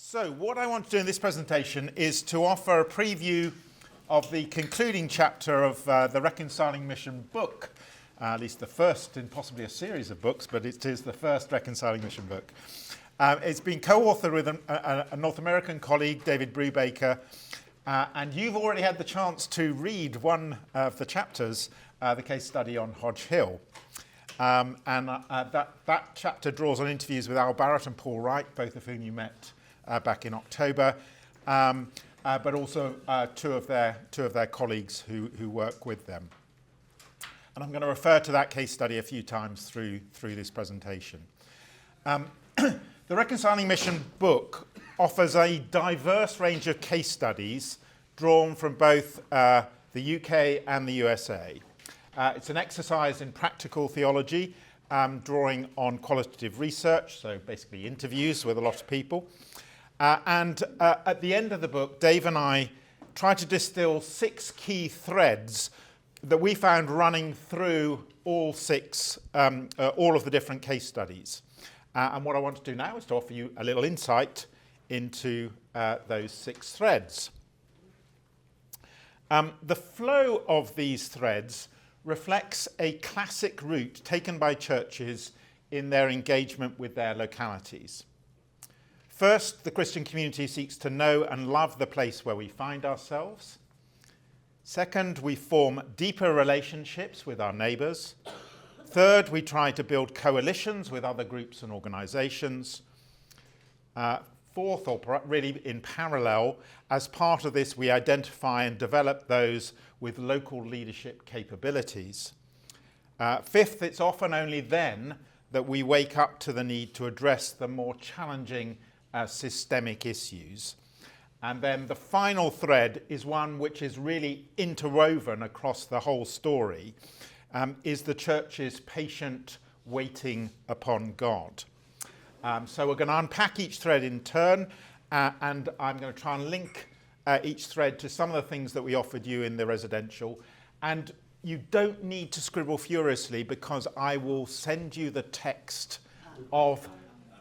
So what I want to do in this presentation is to offer a preview of the concluding chapter of the Reconciling Mission book, at least the first in possibly a series of books, but it is the first Reconciling Mission book. It's been co-authored with a North American colleague, David Brubaker, and you've already had the chance to read one of the chapters, the case study on Hodge Hill. That chapter draws on interviews with Al Barrett and Paul Wright, both of whom you met back in October, but also two of their colleagues who work with them. And I'm going to refer to that case study a few times through this presentation. The Reconciling Mission book offers a diverse range of case studies drawn from both the UK and the USA. It's an exercise in practical theology, drawing on qualitative research, so basically interviews with a lot of people. And at the end of the book, Dave and I try to distill 6 key threads that we found running through all of the different case studies. And what I want to do now is to offer you a little insight into those 6 threads. The flow of these threads reflects a classic route taken by churches in their engagement with their localities. First, the Christian community seeks to know and love the place where we find ourselves. Second, we form deeper relationships with our neighbours. Third, we try to build coalitions with other groups and organisations. Fourth, or really in parallel, as part of this, we identify and develop those with local leadership capabilities. Fifth, it's often only then that we wake up to the need to address the more challenging systemic issues. And then the final thread is one which is really interwoven across the whole story, is the church's patient waiting upon God. So we're going to unpack each thread in turn, and I'm going to try and link each thread to some of the things that we offered you in the residential. And you don't need to scribble furiously, because I will send you the text of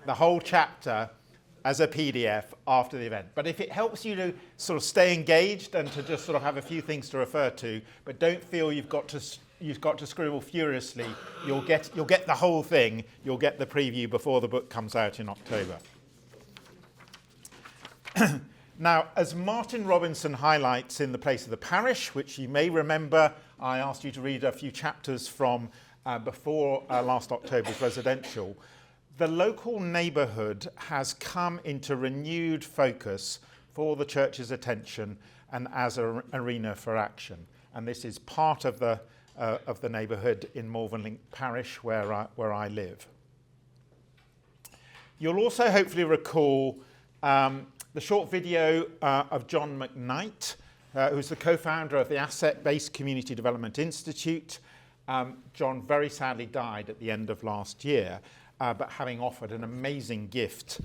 the whole chapter as a PDF after the event. But if it helps you to sort of stay engaged and to just sort of have a few things to refer to, but don't feel you've got to scribble furiously, you'll get the whole thing. You'll get the preview before the book comes out in October. Now, as Martin Robinson highlights in The Place of the Parish, which you may remember, I asked you to read a few chapters from before last October's residential, the local neighbourhood has come into renewed focus for the church's attention and as an arena for action. And this is part of the neighbourhood in Malvern Parish where I live. You'll also hopefully recall the short video of John McKnight, who's the co-founder of the Asset-Based Community Development Institute. John very sadly died at the end of last year, but having offered an amazing gift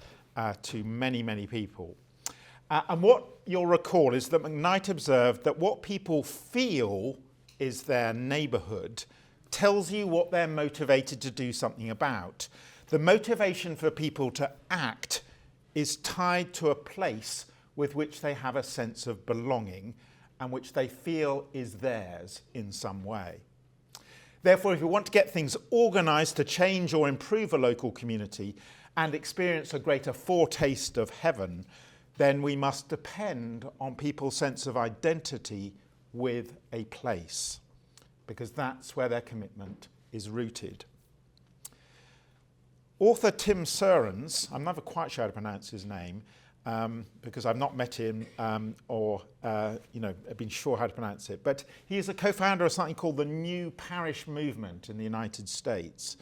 to many, many people. And what you'll recall is that McKnight observed that what people feel is their neighbourhood tells you what they're motivated to do something about. The motivation for people to act is tied to a place with which they have a sense of belonging and which they feel is theirs in some way. Therefore, if you want to get things organised to change or improve a local community and experience a greater foretaste of heaven, then we must depend on people's sense of identity with a place, because that's where their commitment is rooted. Author Tim Surens, I'm never quite sure how to pronounce his name, because I've not met him or been sure how to pronounce it. But he is a co-founder of something called the New Parish Movement in the United States.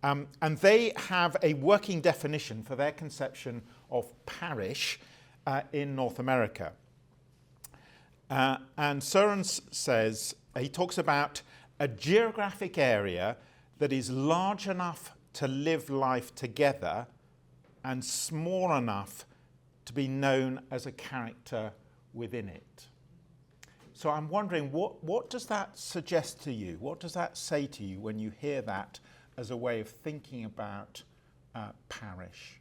And they have a working definition for their conception of parish in North America. And Surens says, he talks about a geographic area that is large enough to live life together and small enough to be known as a character within it. So I'm wondering, what does that suggest to you? What does that say to you when you hear that as a way of thinking about parish?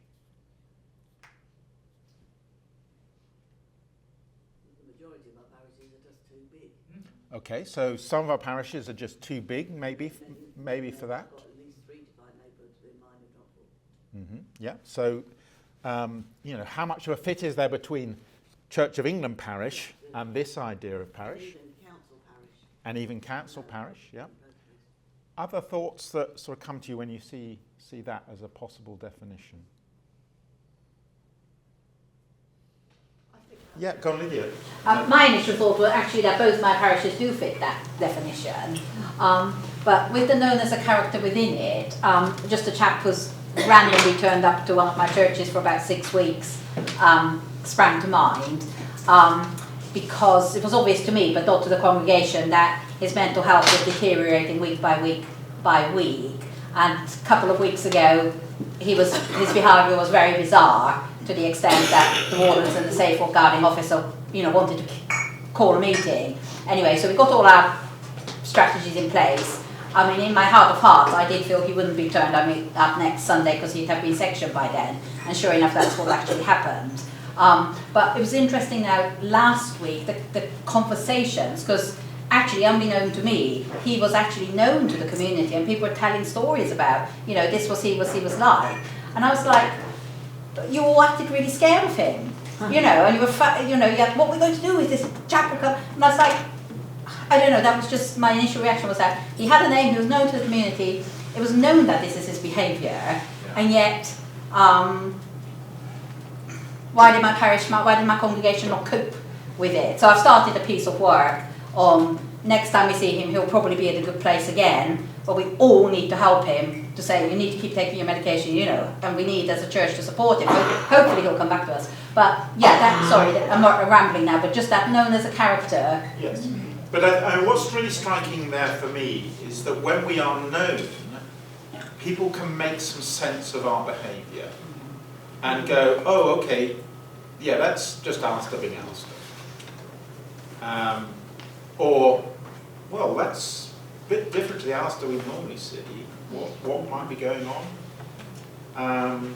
majority of our parishes are just too big. Okay, so some of our parishes are just too big, maybe for that. Got at least 3 to 5 neighbourhoods within mine and not 4. Yeah, so, how much of a fit is there between Church of England parish and this idea of parish? And even council parish, yeah. Other thoughts that sort of come to you when you see that as a possible definition? Yeah, go on, Lydia. My initial thought was actually that both my parishes do fit that definition. But with the known as a character within it, just a chap who's randomly turned up to one of my churches for about 6 weeks sprang to mind. Because it was obvious to me, but not to the congregation, that his mental health was deteriorating week by week by week. And a couple of weeks ago, his behaviour was very bizarre, to the extent that the wardens and the safeguarding officer, wanted to call a meeting. Anyway, so we got all our strategies in place. I mean, in my heart of hearts, I did feel he wouldn't be turned up next Sunday because he'd have been sectioned by then. And sure enough, that's what actually happened. But it was interesting now, last week, the conversations, because actually, unbeknown to me, he was actually known to the community, and people were telling stories about, this was he was like. And I was like, you all acted really scared of him, and you were, what we're going to do with this chap? And I was like, I don't know, that was just, my initial reaction was that he had a name, he was known to the community, it was known that this is his behaviour, and yet, why did my congregation not cope with it? So I've started a piece of work on next time we see him, he'll probably be at a good place again, but we all need to help him to say, you need to keep taking your medication, and we need as a church to support him. Hopefully he'll come back to us. But yeah, I'm not rambling now, but just that known as a character. Yes, but what's really striking there for me is that when we are known, people can make some sense of our behaviour and go, oh, okay, yeah, that's just Alastair being Alastair. Or, well, that's a bit different to the Alastair we normally see. What might be going on?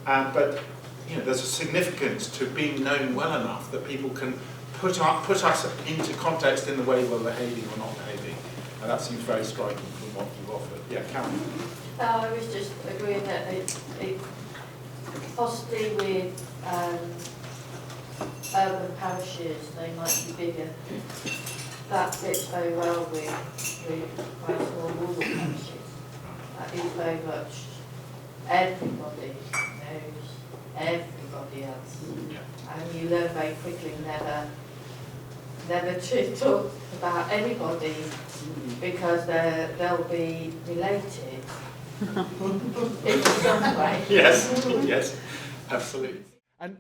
But there's a significance to being known well enough that people can put us into context in the way we're behaving or not behaving. And that seems very striking from what you've offered. Yeah, Karen. I was just agreeing that possibly with urban parishes, they might be bigger. That fits very well with quite small rural parishes. That is very much everybody knows everybody else. Yeah. And you learn very quickly never to talk about anybody because they'll be related in some way. Yes, absolutely.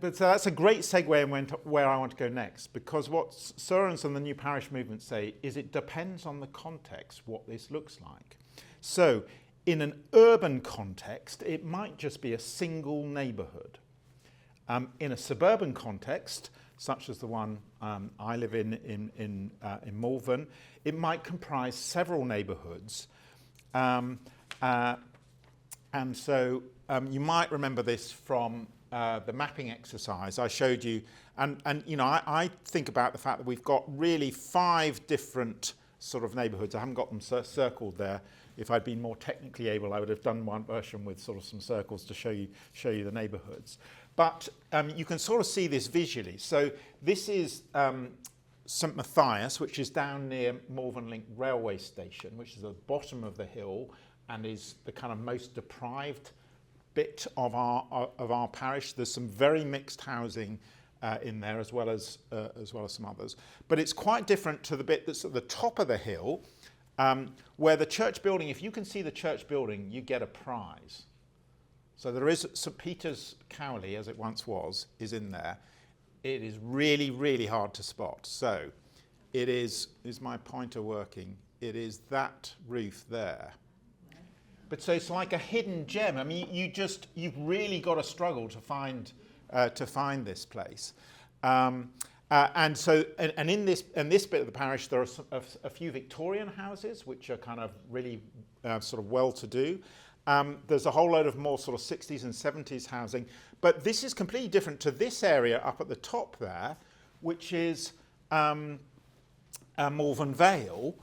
But so that's a great segue into where I want to go next, because what Sørens and the New Parish Movement say is it depends on the context what this looks like. So in an urban context, it might just be a single neighbourhood. In a suburban context, such as the one I live in Malvern, it might comprise several neighbourhoods. And so you might remember this from the mapping exercise I showed you, and I think about the fact that we've got really 5 different sort of neighbourhoods. I haven't got them circled there. If I'd been more technically able, I would have done one version with sort of some circles to show you the neighbourhoods. But you can sort of see this visually. So this is St Matthias, which is down near Malvern Link railway station, which is at the bottom of the hill and is the kind of most deprived bit of our parish. There's some very mixed housing in there as well as some others, but it's quite different to the bit that's at the top of the hill, where the church building, if you can see the church building, you get a prize. So there is St Peter's Cowley, as it once was, is in there. It is really, really hard to spot. So it is my pointer working? It is that roof there. But so it's like a hidden gem. I mean, you've really got to struggle to find this place. And in this bit of the parish, there are a few Victorian houses, which are kind of really sort of well-to-do. There's a whole load of more sort of 60s and 70s housing. But this is completely different to this area up at the top there, which is Malvern Vale,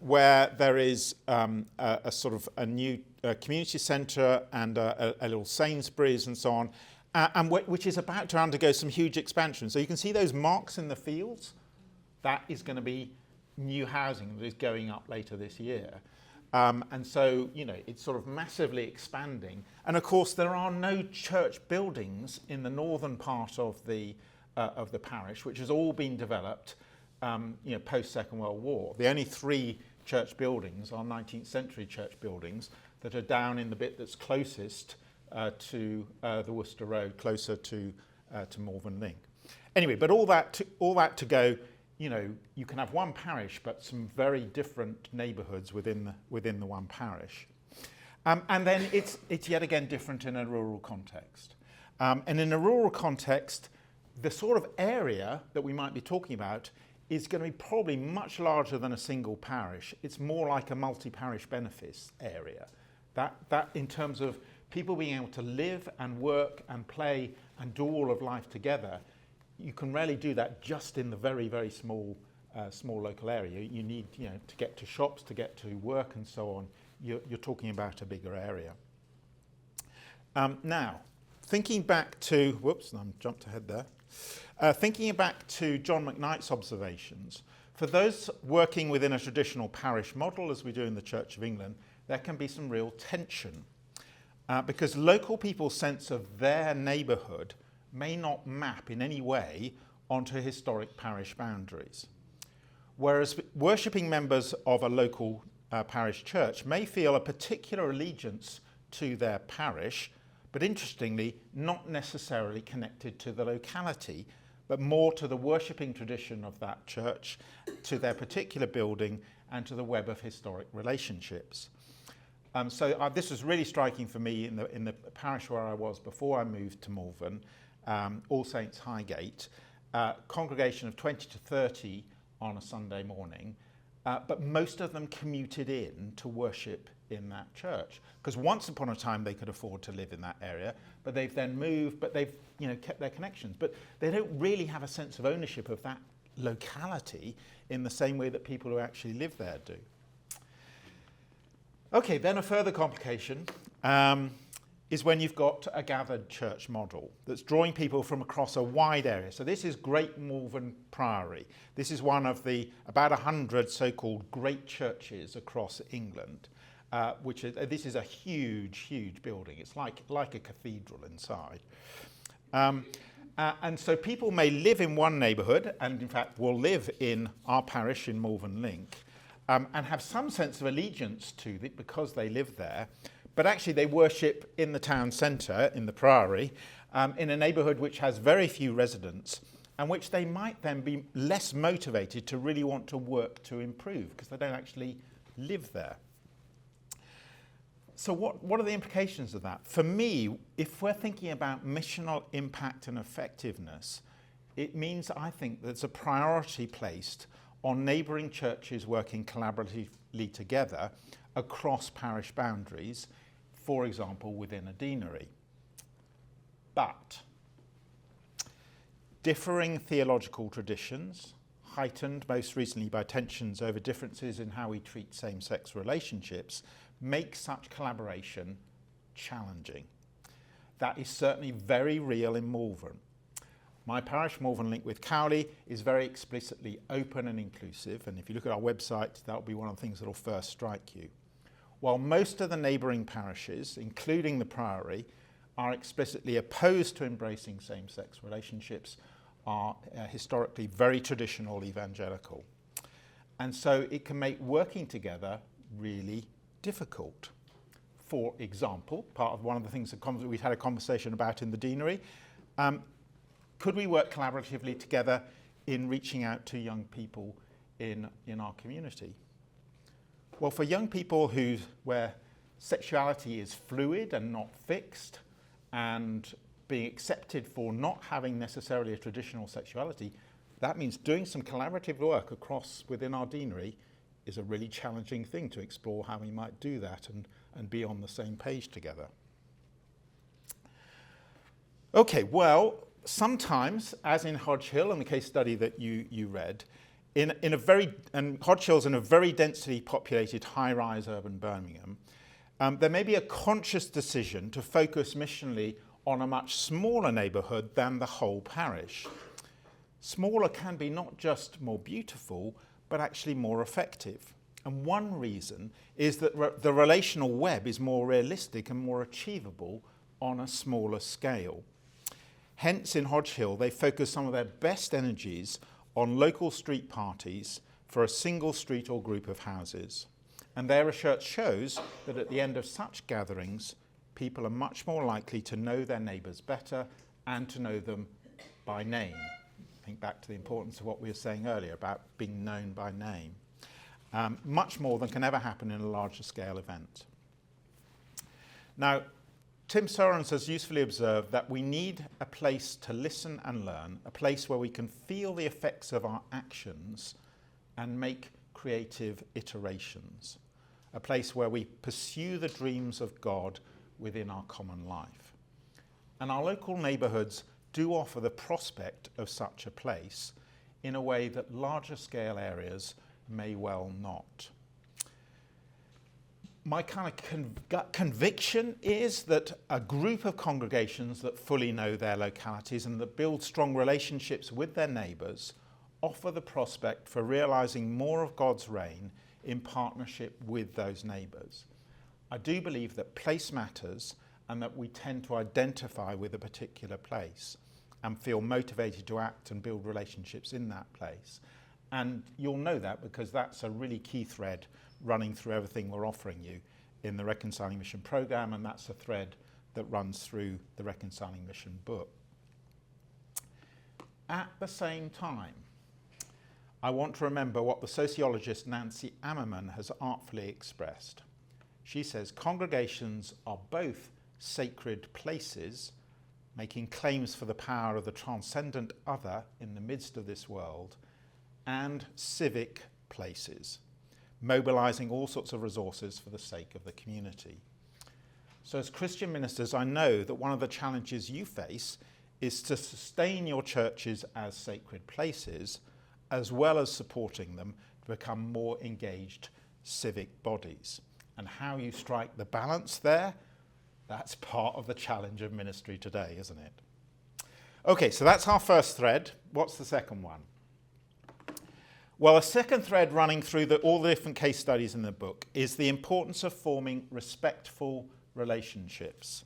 where there is a sort of a new community centre and a little Sainsbury's and so on, and which is about to undergo some huge expansion. So you can see those marks in the fields. That is going to be new housing that is going up later this year. And so, you know, it's sort of massively expanding. And of course, there are no church buildings in the northern part of the parish, which has all been developed, you know, post-Second World War. The only 3 church buildings are 19th century church buildings that are down in the bit that's closest to the Worcester Road, closer to Malvern Link. Anyway, but all that to go, you know, you can have one parish, but some very different neighbourhoods within the one parish. And then it's yet again different in a rural context. And in a rural context, the sort of area that we might be talking about is going to be probably much larger than a single parish. It's more like a multi-parish benefice area. That in terms of people being able to live and work and play and do all of life together, you can rarely do that just in the very, very small local area. You need, you know, to get to shops, to get to work and so on. You're talking about a bigger area. Now, thinking back to, whoops, I jumped ahead there. Thinking back to John McKnight's observations, for those working within a traditional parish model, as we do in the Church of England, there can be some real tension because local people's sense of their neighbourhood may not map in any way onto historic parish boundaries. Whereas worshipping members of a local parish church may feel a particular allegiance to their parish, but interestingly, not necessarily connected to the locality, but more to the worshipping tradition of that church, to their particular building, and to the web of historic relationships. So this was really striking for me in the parish where I was before I moved to Malvern, All Saints Highgate, congregation of 20 to 30 on a Sunday morning, but most of them commuted in to worship in that church, because once upon a time they could afford to live in that area, but they've then moved, but they've, you know, kept their connections, but they don't really have a sense of ownership of that locality in the same way that people who actually live there do. Okay, then a further complication is when you've got a gathered church model that's drawing people from across a wide area. So this is Great Malvern Priory. This is one of the about 100 so-called great churches across England, this is a huge, huge building. It's like a cathedral inside. And so people may live in one neighbourhood, and in fact will live in our parish in Malvern Link, and have some sense of allegiance to it because they live there. But actually they worship in the town centre, in the Priory, in a neighbourhood which has very few residents, and which they might then be less motivated to really want to work to improve, because they don't actually live there. So what are the implications of that? For me, if we're thinking about missional impact and effectiveness, it means, I think, there's a priority placed on neighbouring churches working collaboratively together across parish boundaries, for example, within a deanery. But differing theological traditions, heightened most recently by tensions over differences in how we treat same-sex relationships, make such collaboration challenging. That is certainly very real in Malvern. My parish, Malvern Link with Cowley, is very explicitly open and inclusive, and if you look at our website, that will be one of the things that will first strike you. While most of the neighbouring parishes, including the Priory, are explicitly opposed to embracing same-sex relationships, are historically very traditional evangelical. And so it can make working together really difficult. For example, part of one of the things that we've had a conversation about in the deanery, could we work collaboratively together in reaching out to young people in our community? Well, for young people where sexuality is fluid and not fixed, and being accepted for not having necessarily a traditional sexuality, that means doing some collaborative work within our deanery is a really challenging thing to explore how we might do that and be on the same page together. Okay, well, sometimes, as in Hodge Hill and the case study that you read, and Hodge Hill's in a very densely populated high-rise urban Birmingham, there may be a conscious decision to focus missionally on a much smaller neighbourhood than the whole parish. Smaller can be not just more beautiful, but actually more effective. And one reason is that the relational web is more realistic and more achievable on a smaller scale. Hence, in Hodge Hill, they focus some of their best energies on local street parties for a single street or group of houses. And their research shows that at the end of such gatherings, people are much more likely to know their neighbours better and to know them by name. Think back to the importance of what we were saying earlier about being known by name. Much more than can ever happen in a larger scale event. Now, Tim Soerens has usefully observed that we need a place to listen and learn, a place where we can feel the effects of our actions and make creative iterations, a place where we pursue the dreams of God within our common life. And our local neighbourhoods do offer the prospect of such a place in a way that larger scale areas may well not. My kind of gut conviction is that a group of congregations that fully know their localities and that build strong relationships with their neighbours offer the prospect for realising more of God's reign in partnership with those neighbours. I do believe that place matters and that we tend to identify with a particular place and feel motivated to act and build relationships in that place. And you'll know that because that's a really key thread running through everything we're offering you in the Reconciling Mission programme, and that's a thread that runs through the Reconciling Mission book. At the same time, I want to remember what the sociologist Nancy Ammerman has artfully expressed. She says congregations are both sacred places, making claims for the power of the transcendent other in the midst of this world, and civic places, mobilising all sorts of resources for the sake of the community. So as Christian ministers, I know that one of the challenges you face is to sustain your churches as sacred places, as well as supporting them to become more engaged civic bodies. And how you strike the balance there, that's part of the challenge of ministry today, isn't it? Okay, so that's our first thread. What's the second one? Well, a second thread running through all the different case studies in the book is the importance of forming respectful relationships.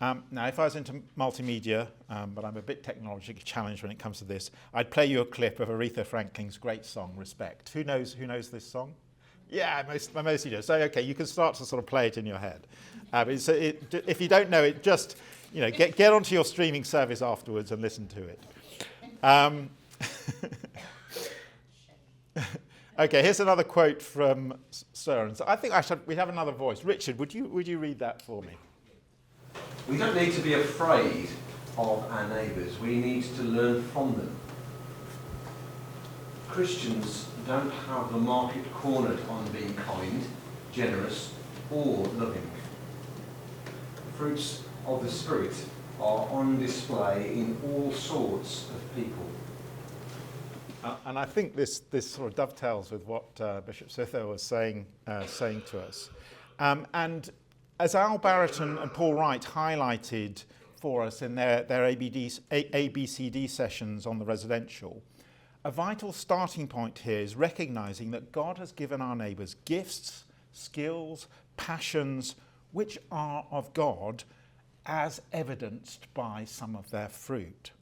Now, if I was into multimedia, but I'm a bit technologically challenged when it comes to this, I'd play you a clip of Aretha Franklin's great song, Respect. Who knows this song? Yeah, most of you do. So, okay, you can start to sort of play it in your head. If you don't know it, just get onto your streaming service afterwards and listen to it. Okay, here's another quote from Soerens. I think we have another voice. Richard, would you read that for me? We don't need to be afraid of our neighbours. We need to learn from them. Christians don't have the market cornered on being kind, generous, or loving. The fruits of the Spirit are on display in all sorts of people. And I think this sort of dovetails with what Bishop Sitho was saying to us. And as Al Barrett and Paul Wright highlighted for us in their ABCD sessions on the residential, a vital starting point here is recognising that God has given our neighbours gifts, skills, passions, which are of God, as evidenced by some of their fruit.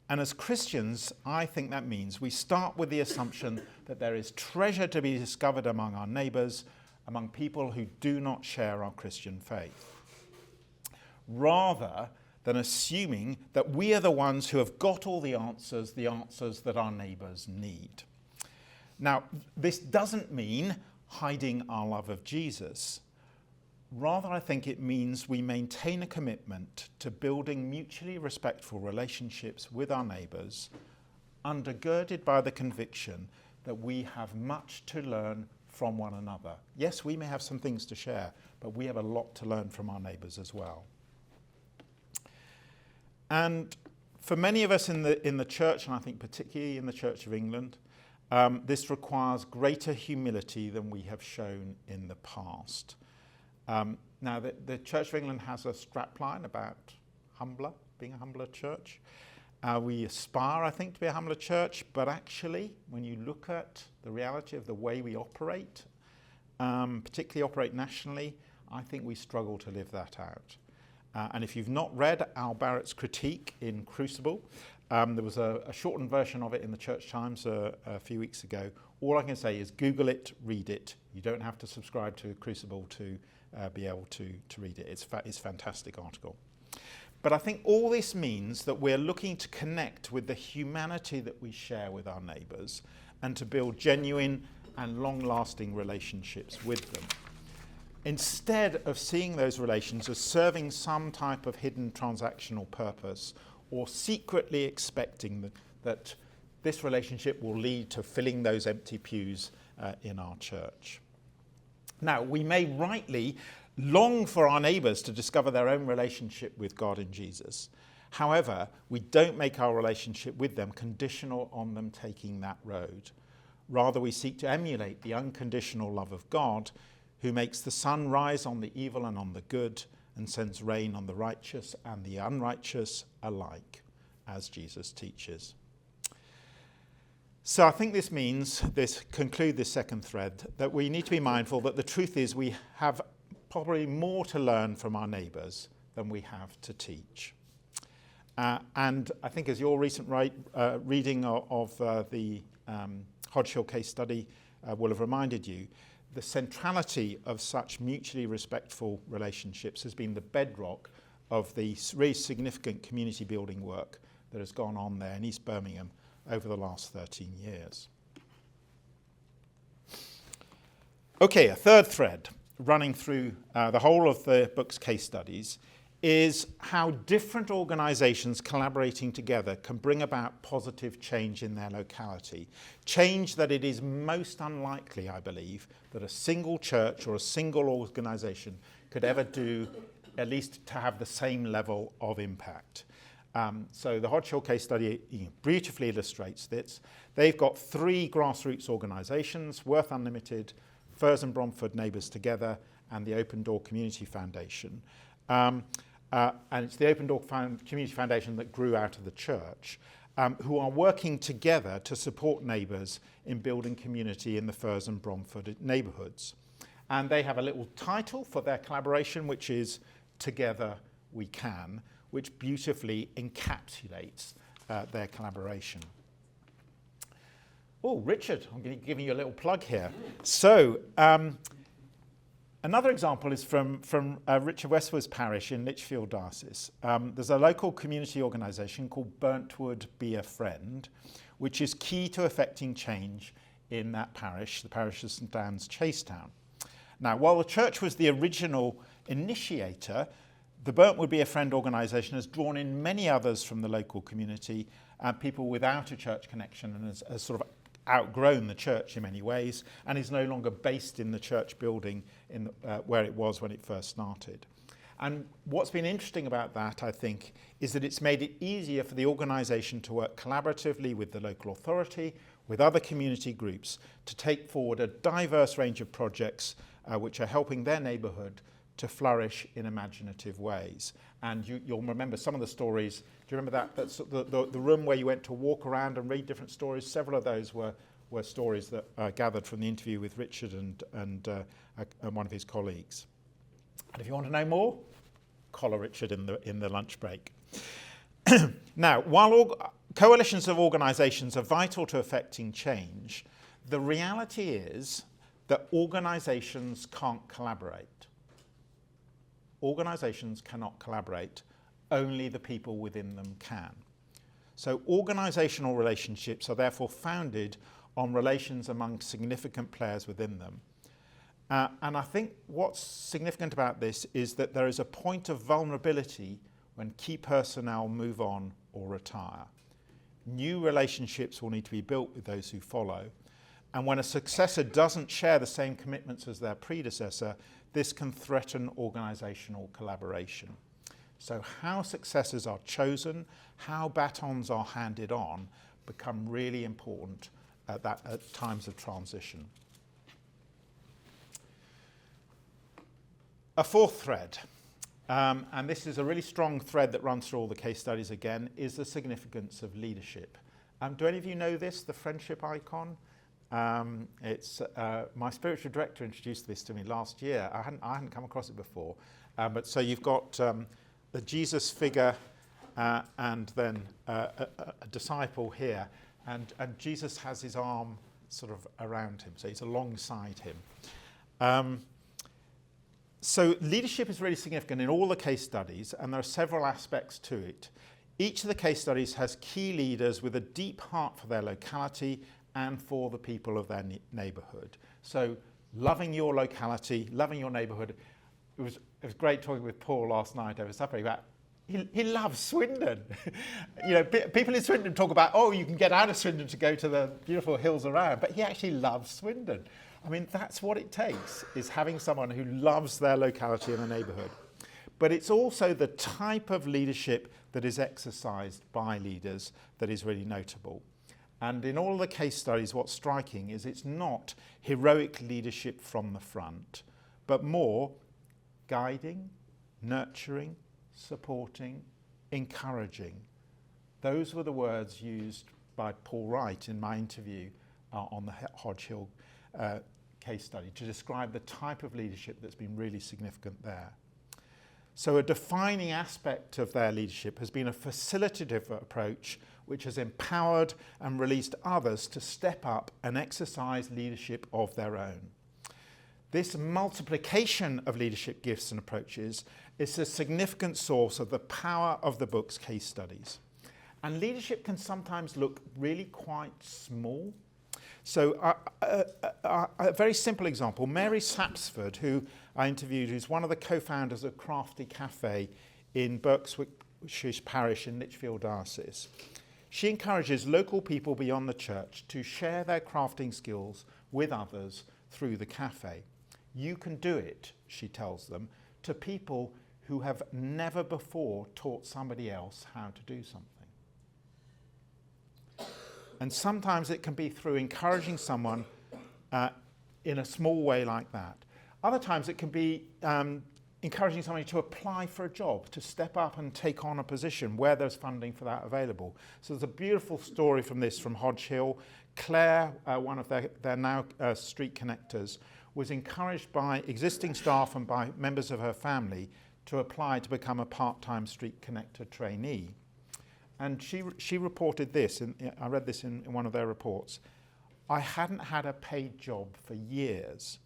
And as Christians, I think that means we start with the assumption that there is treasure to be discovered among our neighbours, among people who do not share our Christian faith, rather than assuming that we are the ones who have got all the answers that our neighbours need. Now, this doesn't mean hiding our love of Jesus. Rather, I think it means we maintain a commitment to building mutually respectful relationships with our neighbours, undergirded by the conviction that we have much to learn from one another. Yes, we may have some things to share, but we have a lot to learn from our neighbours as well. And For many of us in the church, and I think particularly in the Church of England, this requires greater humility than we have shown in the past. Now, the Church of England has a strapline about being a humbler church. We aspire, I think, to be a humbler church, but actually, when you look at the reality of the way we operate, particularly operate nationally, I think we struggle to live that out. And if you've not read Al Barrett's critique in Crucible, there was a shortened version of it in the Church Times a few weeks ago. All I can say is Google it, read it. You don't have to subscribe to Crucible to be able to read it. It's a fantastic article. But I think all this means that we're looking to connect with the humanity that we share with our neighbours and to build genuine and long-lasting relationships with them, instead of seeing those relations as serving some type of hidden transactional purpose or secretly expecting that this relationship will lead to filling those empty pews in our church. Now, we may rightly long for our neighbours to discover their own relationship with God in Jesus. However, we don't make our relationship with them conditional on them taking that road. Rather, we seek to emulate the unconditional love of God, who makes the sun rise on the evil and on the good, and sends rain on the righteous and the unrighteous alike, as Jesus teaches. So I think this means, conclude this second thread, that we need to be mindful that the truth is we have probably more to learn from our neighbours than we have to teach. And I think as your recent reading of the Hodge Hill case study will have reminded you, the centrality of such mutually respectful relationships has been the bedrock of the really significant community building work that has gone on there in East Birmingham over the last 13 years. Okay, a third thread running through the whole of the book's case studies is how different organisations collaborating together can bring about positive change in their locality. Change that it is most unlikely, I believe, that a single church or a single organisation could ever do, at least to have the same level of impact. So the Hodge Hill case study beautifully illustrates this. They've got 3 grassroots organisations, Worth Unlimited, Furs and Bromford Neighbours Together, and the Open Door Community Foundation. And it's the Open Door Community Foundation that grew out of the church, who are working together to support neighbours in building community in the Furs and Bromford neighbourhoods. And they have a little title for their collaboration, which is Together We Can, which beautifully encapsulates their collaboration. Oh, Richard, I'm giving you a little plug here. So, another example is from Richard Westwood's parish in Lichfield Diocese. There's a local community organisation called Burntwood Be a Friend, which is key to effecting change in that parish, the parish of St Anne's, Chasetown. Now, while the church was the original initiator, the Burntwood Be a Friend organisation has drawn in many others from the local community, people without a church connection, and has sort of outgrown the church in many ways, and is no longer based in the church building where it was when it first started. And what's been interesting about that, I think, is that it's made it easier for the organisation to work collaboratively with the local authority, with other community groups, to take forward a diverse range of projects which are helping their neighbourhood to flourish in imaginative ways. And you'll remember some of the stories. Do you remember that? That's the room where you went to walk around and read different stories. Several of those were stories that I gathered from the interview with Richard and one of his colleagues. And if you want to know more, collar Richard in the lunch break. Now, while coalitions of organisations are vital to effecting change, the reality is that organisations can't collaborate. Organisations cannot collaborate, only the people within them can. So organisational relationships are therefore founded on relations among significant players within them. And I think what's significant about this is that there is a point of vulnerability when key personnel move on or retire. New relationships will need to be built with those who follow. And when a successor doesn't share the same commitments as their predecessor, this can threaten organisational collaboration. So how successors are chosen, how batons are handed on, become really important at times of transition. A fourth thread, and this is a really strong thread that runs through all the case studies again, is the significance of leadership. Do any of you know this, the friendship icon? It's my spiritual director introduced this to me last year. I hadn't come across it before. But so you've got the Jesus figure and then a disciple here, and Jesus has his arm sort of around him, so he's alongside him. So leadership is really significant in all the case studies, and there are several aspects to it. Each of the case studies has key leaders with a deep heart for their locality and for the people of their neighbourhood. So loving your locality, loving your neighbourhood. It was great talking with Paul last night over supper about he loves Swindon. You know, people in Swindon talk about, oh, you can get out of Swindon to go to the beautiful hills around, but he actually loves Swindon. I mean, that's what it takes, is having someone who loves their locality and the neighbourhood. But it's also the type of leadership that is exercised by leaders that is really notable. And in all the case studies, what's striking is it's not heroic leadership from the front, but more guiding, nurturing, supporting, encouraging. Those were the words used by Paul Wright in my interview on the Hodge Hill case study to describe the type of leadership that's been really significant there. So a defining aspect of their leadership has been a facilitative approach which has empowered and released others to step up and exercise leadership of their own. This multiplication of leadership gifts and approaches is a significant source of the power of the book's case studies. And leadership can sometimes look really quite small. So a very simple example, Mary Sapsford, who I interviewed, who's one of the co-founders of Crafty Cafe in Berkswickham Parish in Lichfield Diocese. She encourages local people beyond the church to share their crafting skills with others through the cafe. You can do it, she tells them, to people who have never before taught somebody else how to do something. And sometimes it can be through encouraging someone in a small way like that. Other times it can be encouraging somebody to apply for a job, to step up and take on a position where there's funding for that available. So there's a beautiful story from this from Hodge Hill. Claire, one of their now street connectors, was encouraged by existing staff and by members of her family to apply to become a part-time street connector trainee. And she reported this, and I read this in one of their reports. I hadn't had a paid job for years.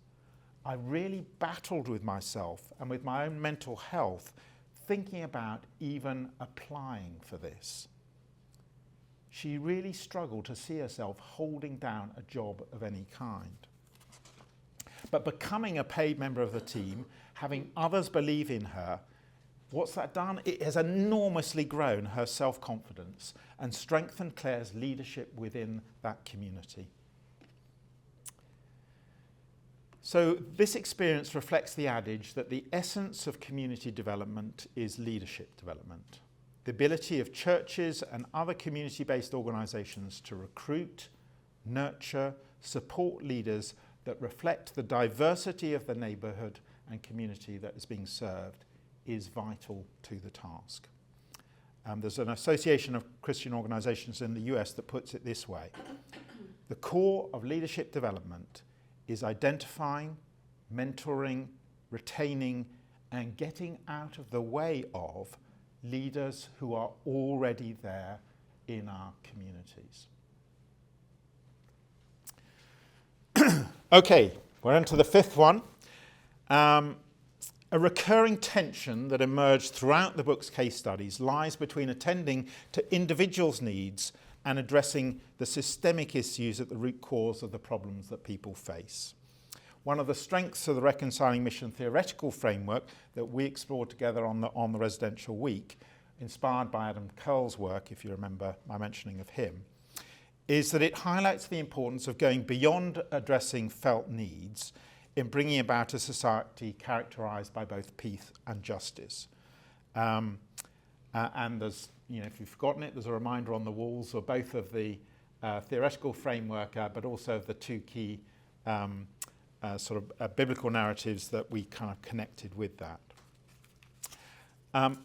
I really battled with myself and with my own mental health, thinking about even applying for this. She really struggled to see herself holding down a job of any kind. But becoming a paid member of the team, having others believe in her, what's that done? It has enormously grown her self-confidence and strengthened Claire's leadership within that community. So this experience reflects the adage that the essence of community development is leadership development. The ability of churches and other community-based organisations to recruit, nurture, support leaders that reflect the diversity of the neighbourhood and community that is being served is vital to the task. There's an association of Christian organisations in the US that puts it this way. The core of leadership development is identifying, mentoring, retaining, and getting out of the way of leaders who are already there in our communities. Okay, we're on to the fifth one. A recurring tension that emerged throughout the book's case studies lies between attending to individuals' needs and addressing the systemic issues at the root cause of the problems that people face. One of the strengths of the Reconciling Mission theoretical framework that we explored together on the residential week, inspired by Adam Curl's work, if you remember my mentioning of him, is that it highlights the importance of going beyond addressing felt needs in bringing about a society characterised by both peace and justice. And there's, if you've forgotten it, there's a reminder on the walls of both of the theoretical framework, but also of the two key biblical narratives that we kind of connected with that.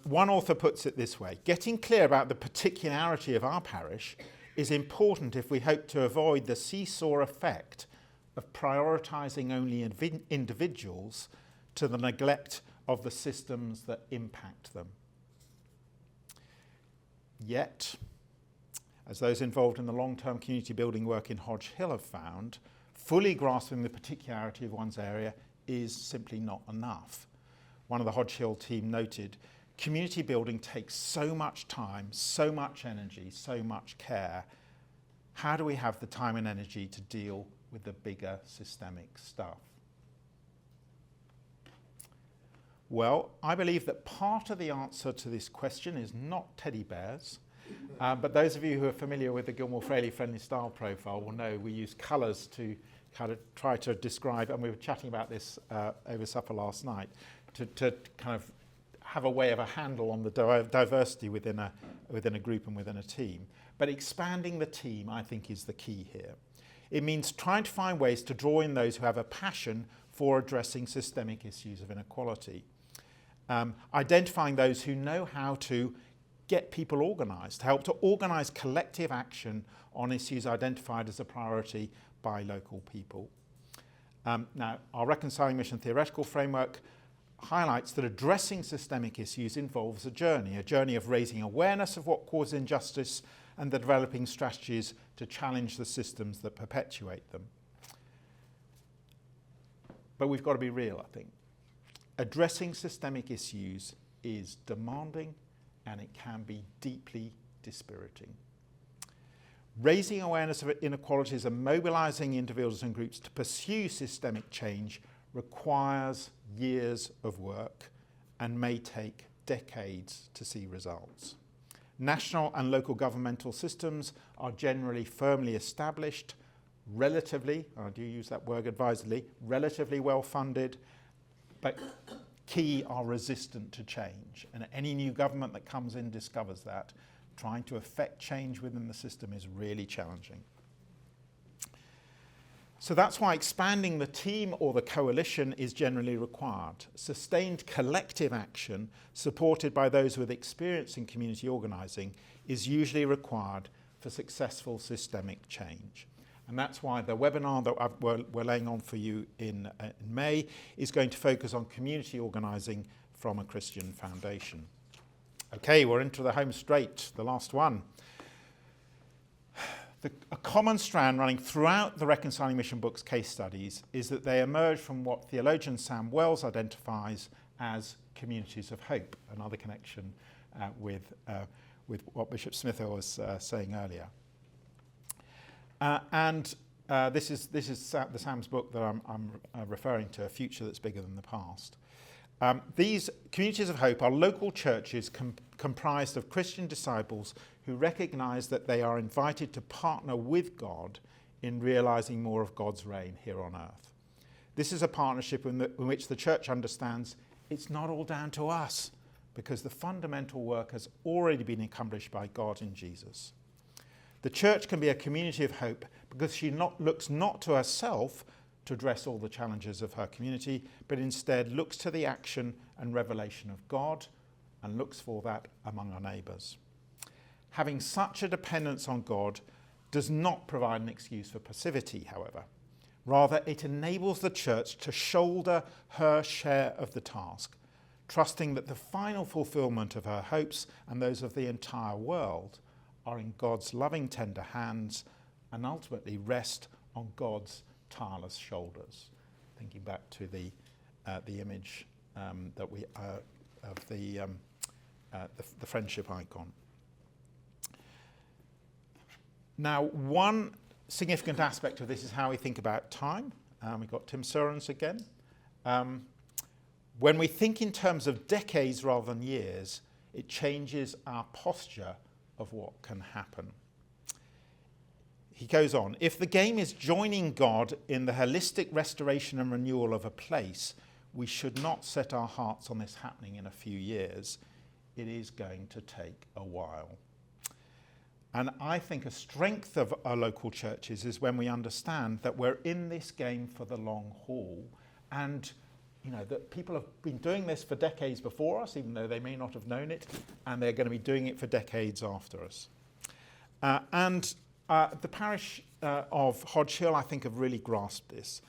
One author puts it this way: getting clear about the particularity of our parish is important if we hope to avoid the seesaw effect of prioritising only individuals to the neglect of the systems that impact them. Yet, as those involved in the long-term community building work in Hodge Hill have found, fully grasping the particularity of one's area is simply not enough. One of the Hodge Hill team noted, community building takes so much time, so much energy, so much care. How do we have the time and energy to deal with the bigger systemic stuff? Well, I believe that part of the answer to this question is not teddy bears, but those of you who are familiar with the Gilmore Fraley Friendly Style profile will know we use colours to kind of try to describe, and we were chatting about this over supper last night, to kind of have a way of a handle on the diversity within a group and within a team. But expanding the team, I think, is the key here. It means trying to find ways to draw in those who have a passion for addressing systemic issues of inequality. Identifying those who know how to get people organised, help to organise collective action on issues identified as a priority by local people. Now, our Reconciling Mission theoretical framework highlights that addressing systemic issues involves a journey of raising awareness of what causes injustice and the developing strategies to challenge the systems that perpetuate them. But we've got to be real, I think. Addressing systemic issues is demanding and it can be deeply dispiriting. Raising awareness of inequalities and mobilising individuals and groups to pursue systemic change requires years of work and may take decades to see results. National and local governmental systems are generally firmly established, relatively, I do use that word advisedly, relatively well funded, but key are resistant to change. And any new government that comes in discovers that. Trying to effect change within the system is really challenging. So that's why expanding the team or the coalition is generally required. Sustained collective action, supported by those with experience in community organising, is usually required for successful systemic change. And that's why the webinar that we're laying on for you in May is going to focus on community organising from a Christian foundation. Okay, we're into the home straight, the last one. A common strand running throughout the Reconciling Mission book's case studies is that they emerge from what theologian Sam Wells identifies as communities of hope, another connection with what Bishop Smith was saying earlier. This is the Sam's book that I'm referring to, A Future That's Bigger Than the Past. These communities of hope are local churches comprised of Christian disciples who recognise that they are invited to partner with God in realising more of God's reign here on earth. This is a partnership in which the church understands it's not all down to us, because the fundamental work has already been accomplished by God in Jesus. The church can be a community of hope because she looks not to herself to address all the challenges of her community, but instead looks to the action and revelation of God and looks for that among our neighbours. Having such a dependence on God does not provide an excuse for passivity, however. Rather, it enables the church to shoulder her share of the task, trusting that the final fulfilment of her hopes and those of the entire world are in God's loving, tender hands and ultimately rest on God's tireless shoulders. Thinking back to the image that we of the friendship icon. Now, one significant aspect of this is how we think about time. We've got Tim Surens again. When we think in terms of decades rather than years, it changes our posture of what can happen. He goes on, if the game is joining God in the holistic restoration and renewal of a place, we should not set our hearts on this happening in a few years. it is going to take a while. And I think a strength of our local churches is when we understand that we're in this game for the long haul, and that people have been doing this for decades before us, even though they may not have known it, and they're going to be doing it for decades after us. The parish of Hodge Hill, I think, have really grasped this.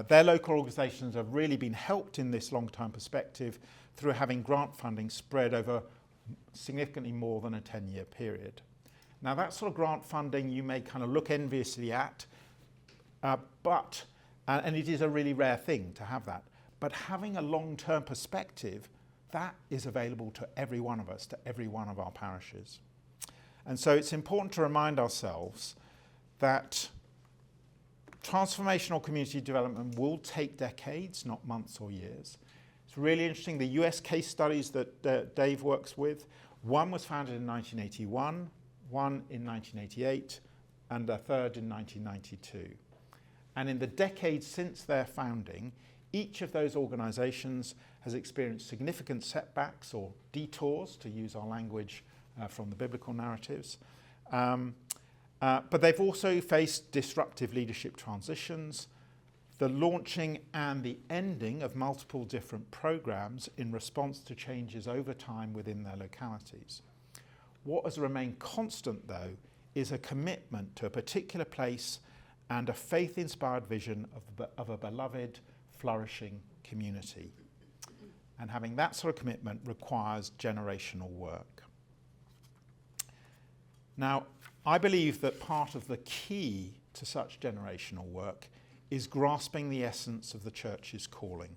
Their local organisations have really been helped in this long-term perspective through having grant funding spread over significantly more than a 10-year period. Now, that sort of grant funding you may kind of look enviously at, and it is a really rare thing to have that, but having a long-term perspective, that is available to every one of us, to every one of our parishes. And so it's important to remind ourselves that transformational community development will take decades, not months or years. It's really interesting, the US case studies that Dave works with, one was founded in 1981, one in 1988, and a third in 1992. And in the decades since their founding, each of those organisations has experienced significant setbacks or detours, to use our language from the biblical narratives. But they've also faced disruptive leadership transitions, the launching and the ending of multiple different programmes in response to changes over time within their localities. What has remained constant, though, is a commitment to a particular place and a faith-inspired vision of a beloved, flourishing community. And having that sort of commitment requires generational work. Now, I believe that part of the key to such generational work is grasping the essence of the church's calling.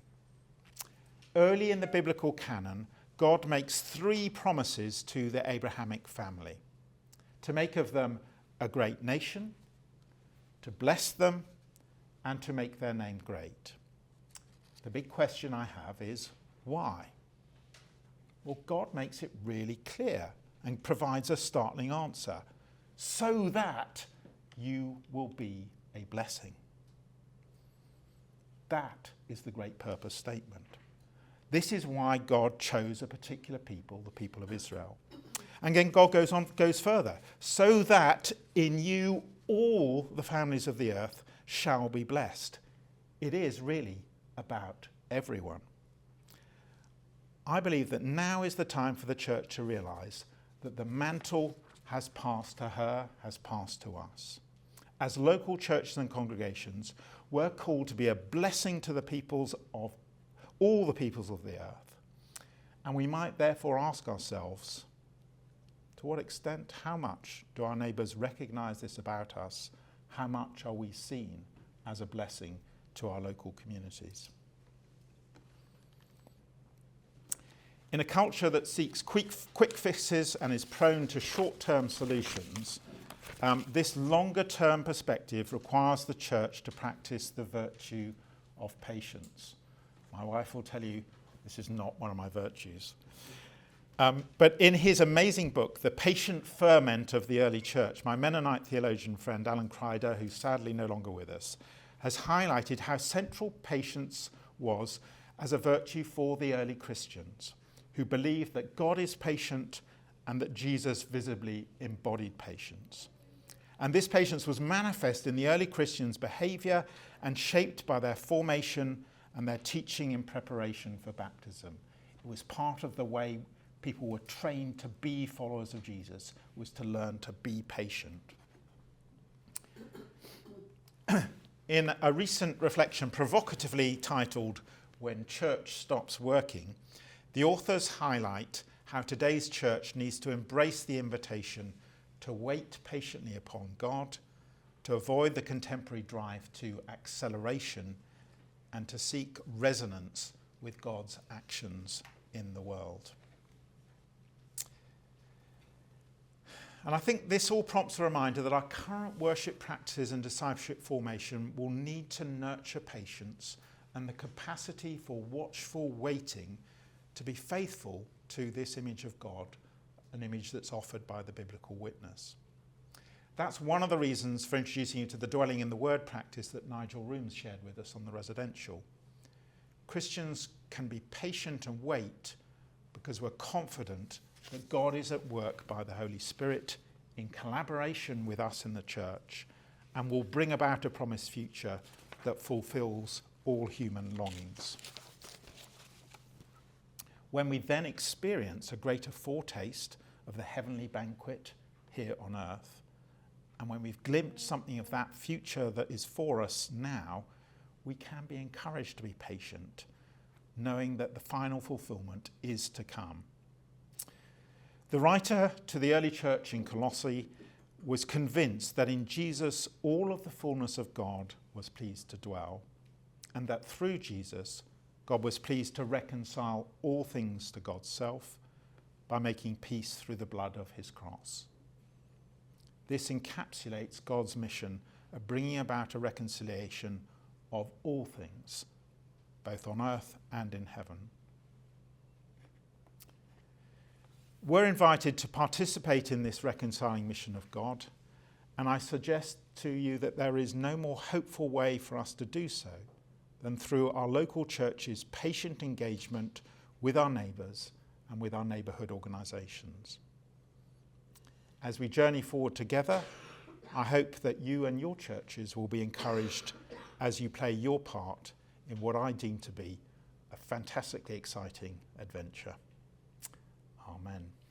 Early in the biblical canon, God makes 3 promises to the Abrahamic family: to make of them a great nation, to bless them, and to make their name great. The big question I have is, why? Well, God makes it really clear and provides a startling answer: so that you will be a blessing. That is the great purpose statement. This is why God chose a particular people, the people of Israel. And again, God goes further: so that in you all the families of the earth shall be blessed. It is really about everyone. I believe that now is the time for the church to realise that the mantle has passed to her, has passed to us. As local churches and congregations, we're called to be a blessing to the peoples of all the peoples of the earth. And we might therefore ask ourselves, to what extent, how much do our neighbours recognise this about us? How much are we seen as a blessing to our local communities? In a culture that seeks quick fixes and is prone to short-term solutions, this longer-term perspective requires the church to practice the virtue of patience. My wife will tell you this is not one of my virtues. But in his amazing book, The Patient Ferment of the Early Church, my Mennonite theologian friend Alan Kreider, who's sadly no longer with us, has highlighted how central patience was as a virtue for the early Christians, who believed that God is patient and that Jesus visibly embodied patience. And this patience was manifest in the early Christians' behaviour and shaped by their formation and their teaching in preparation for baptism. It was part of the way people were trained to be followers of Jesus, was to learn to be patient. In a recent reflection provocatively titled "When Church Stops Working," the authors highlight how today's church needs to embrace the invitation to wait patiently upon God, to avoid the contemporary drive to acceleration, and to seek resonance with God's actions in the world. And I think this all prompts a reminder that our current worship practices and discipleship formation will need to nurture patience and the capacity for watchful waiting to be faithful to this image of God, an image that's offered by the biblical witness. That's one of the reasons for introducing you to the dwelling in the word practice that Nigel Rooms shared with us on the residential. Christians can be patient and wait because we're confident that God is at work by the Holy Spirit in collaboration with us in the church and will bring about a promised future that fulfills all human longings. When we then experience a greater foretaste of the heavenly banquet here on earth, and when we've glimpsed something of that future that is for us now, we can be encouraged to be patient, knowing that the final fulfillment is to come. The writer to the early church in Colossae was convinced that in Jesus all of the fullness of God was pleased to dwell, and that through Jesus God was pleased to reconcile all things to God's self by making peace through the blood of his cross. This encapsulates God's mission of bringing about a reconciliation of all things, both on earth and in heaven. We're invited to participate in this reconciling mission of God, and I suggest to you that there is no more hopeful way for us to do so than through our local church's patient engagement with our neighbours and with our neighbourhood organisations. As we journey forward together, I hope that you and your churches will be encouraged as you play your part in what I deem to be a fantastically exciting adventure. Amen.